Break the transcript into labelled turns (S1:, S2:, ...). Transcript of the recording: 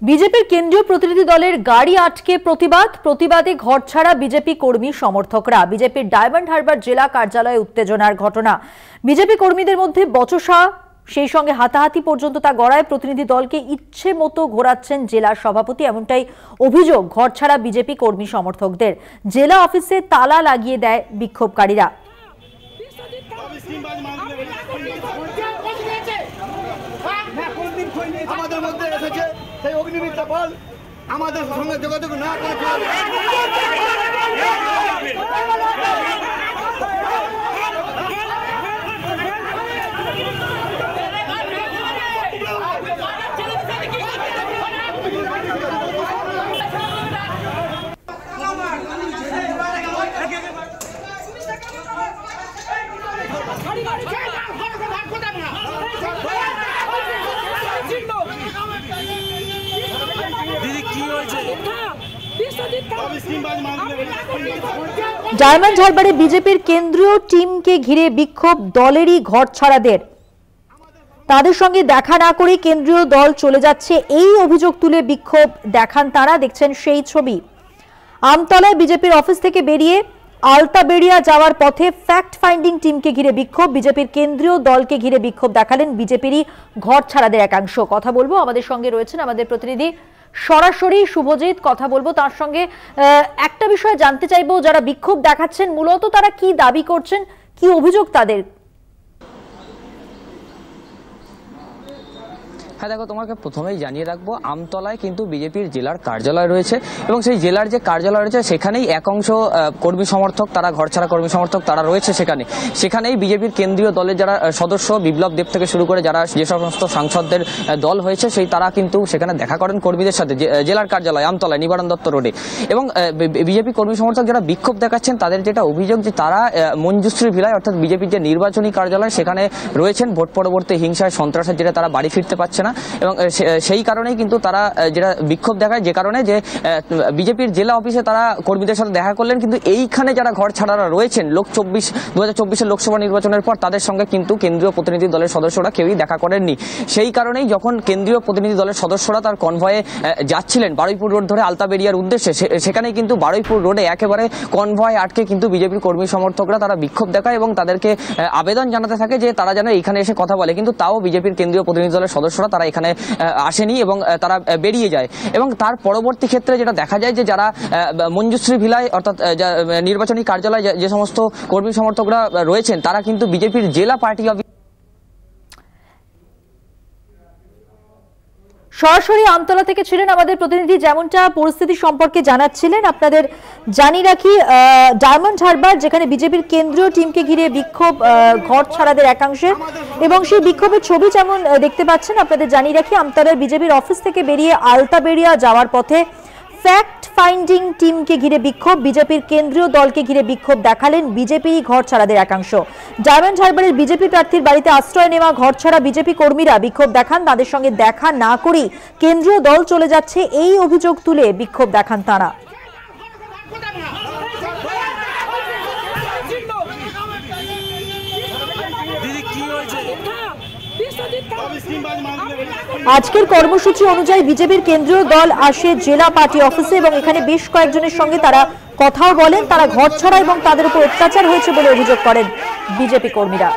S1: বিজেপির কেন্দ্রীয় প্রতিনিধি দলের গাড়ি আটকে প্রতিবাদে ঘরছাড়া বিজেপি কর্মী সমর্থকরা। বিজেপির ডায়মন্ড হারবার জেলা কার্যালয়ে উত্তেজনার ঘটনা। বিজেপি কর্মীদের মধ্যে বচসা, সেই সঙ্গে হাতাহাতি পর্যন্ত তা গড়ায়। প্রতিনিধি দলকে ইচ্ছে মতো ঘোরাচ্ছেন জেলার সভাপতি, এমনটাই অভিযোগ ঘরছাড়া বিজেপি কর্মী সমর্থকদের। জেলা অফিসে তালা লাগিয়ে দেয় বিক্ষোভকারীরা।
S2: আমাদের মধ্যে এসেছে সেই অগ্নিমিত্রা বল আমাদের সঙ্গে যোগাযোগ না করে
S1: ডায়মন্ড হারবারে বিজেপির কেন্দ্রীয় টিমকে ঘিরে বিক্ষোভ দলেরই ঘরছাড়াদের। তাদের সঙ্গে দেখা না করে কেন্দ্রীয় দল চলে যাচ্ছে, এই অভিযোগ তুলে বিক্ষোভ দেখান তারা। দেখছেন সেই ছবি। আমতলায় বিজেপির অফিস থেকে বেরিয়ে আলতাবেড়িয়া যাওয়ার পথে ফ্যাক্ট ফাইন্ডিং টিমকে ঘিরে বিক্ষোভ। বিজেপির কেন্দ্রীয় দলকে ঘিরে বিক্ষোভ দেখালেন বিজেপিরই ঘরছাড়াদের একাংশ। কথা বলবো, আমাদের সঙ্গে রয়েছেন আমাদের প্রতিনিধি সরাসরি শুভজিৎ, কথা বলবো তার সঙ্গে। একটা বিষয় জানতে চাইবো, যারা বিক্ষোভ দেখাচ্ছেন মূলত তারা কি দাবি করছেন, কি অভিযোগ তাদের?
S3: হ্যাঁ দেখো, তোমাকে প্রথমেই জানিয়ে রাখবো, আমতলায় কিন্তু বিজেপির জেলার কার্যালয় রয়েছে এবং সেই জেলার যে কার্যালয় রয়েছে সেখানেই এক অংশ কর্মী সমর্থক, তারা ঘরছাড়া কর্মী সমর্থক তারা রয়েছে সেখানেই বিজেপির কেন্দ্রীয় দলের যারা সদস্য, বিপ্লব দেব থেকে শুরু করে যারা যে সমস্ত সাংসদদের দল হয়েছে সেই তারা কিন্তু সেখানে দেখা করেন কর্মীদের সাথে জেলার কার্যালয় আমতলায় নিবারণ দত্ত রোডে। এবং বিজেপি কর্মী সমর্থক যারা বিক্ষোভ দেখাচ্ছেন তাদের যেটা অভিযোগ যে তারা মঞ্জুশ্রী ভিলায় অর্থাৎ বিজেপির যে নির্বাচনী কার্যালয় সেখানে রয়েছেন, ভোট পরবর্তী হিংসায় সন্ত্রাসের যেটা তারা বাড়ি ফিরতে পারছে না এবং সেই কারণেই কিন্তু তারা যেটা বিক্ষোভ দেখায়, যে কারণে যে বিজেপির জেলা অফিসে তারা কর্মীদের সাথে দেখা করলেন, কিন্তু এইখানে যারা ঘর ছাড়ারা রয়েছেন 2024 লোকসভা নির্বাচনের পর তাদের সঙ্গে কিন্তু কেন্দ্রীয় প্রতিনিধি দলের সদস্যরা কেউই দেখা করেননি। সেই কারণেই যখন কেন্দ্রীয় প্রতিনিধি দলের সদস্যরা তার কনভয়ে যাচ্ছিলেন বারুইপুর রোড ধরে আলতাবেড়িয়ার উদ্দেশ্যে, সেখানে কিন্তু বারুইপুর রোডে একেবারে কনভয় আটকে কিন্তু বিজেপির কর্মী সমর্থকরা তারা বিক্ষোভ দেখায় এবং তাদেরকে আবেদন জানাতে থাকে যে তারা যেন এখানে এসে কথা বলে, কিন্তু তাও বিজেপির কেন্দ্রীয় প্রতিনিধি দলের সদস্যরা তারা এখানে আসেনি এবং তারা বেরিয়ে যায়। এবং তার পরবর্তী ক্ষেত্রে যেটা দেখা যায় যে যারা মঞ্জুশ্রী ভিলায় অর্থাৎ নির্বাচনী কার্যালয় যে সমস্ত কর্মী সমর্থকরা রয়েছেন তারা কিন্তু বিজেপির জেলা পার্টি অফিস
S1: সরাসরি আমতলা থেকে ছিলেন আমাদের প্রতিনিধি, যেমনটা পরিস্থিতি সম্পর্কে জানাচ্ছিলেন। আপনাদের জানিয়ে রাখি, ডায়মন্ড হারবার যেখানে বিজেপির কেন্দ্রীয় টিমকে ঘিরে বিক্ষোভ ঘরছাড়াদের একাংশে, এবং সেই বিক্ষোভের ছবি যেমন দেখতে পাচ্ছেন। আপনাদের জানিয়ে রাখি, আমতলার বিজেপির অফিস থেকে বেরিয়ে আলতাবেড়িয়া যাওয়ার পথে ফ্যাক্ট ফাইন্ডিং টিমকে ঘিরে বিক্ষোভ, বিজেপির কেন্দ্রীয় দলকে ঘিরে বিক্ষোভ দেখালেন বিজেপির ঘরছাড়াদের একাংশ। ডায়মন্ড হারবারের বিজেপি প্রার্থীর বাড়িতে আশ্রয় নেওয়া ঘরছাড়া বিজেপি কর্মীরা বিক্ষোভ দেখান। তাদের সঙ্গে দেখা না করেই কেন্দ্রীয় দল চলে যাচ্ছে, এই অভিযোগ তুলে বিক্ষোভ দেখান তারা। আজকের কর্মসূচি অনুযায়ী বিজেপির কেন্দ্রীয় দল আসে জেলা পার্টি অফিসে এবং এখানে বেশ কয়েকজনের সঙ্গে তারা কথাও বলেন। তারা ঘরছাড়া এবং তাদের উপর অত্যাচার হয়েছে বলে অভিযোগ করেন বিজেপি কর্মীরা।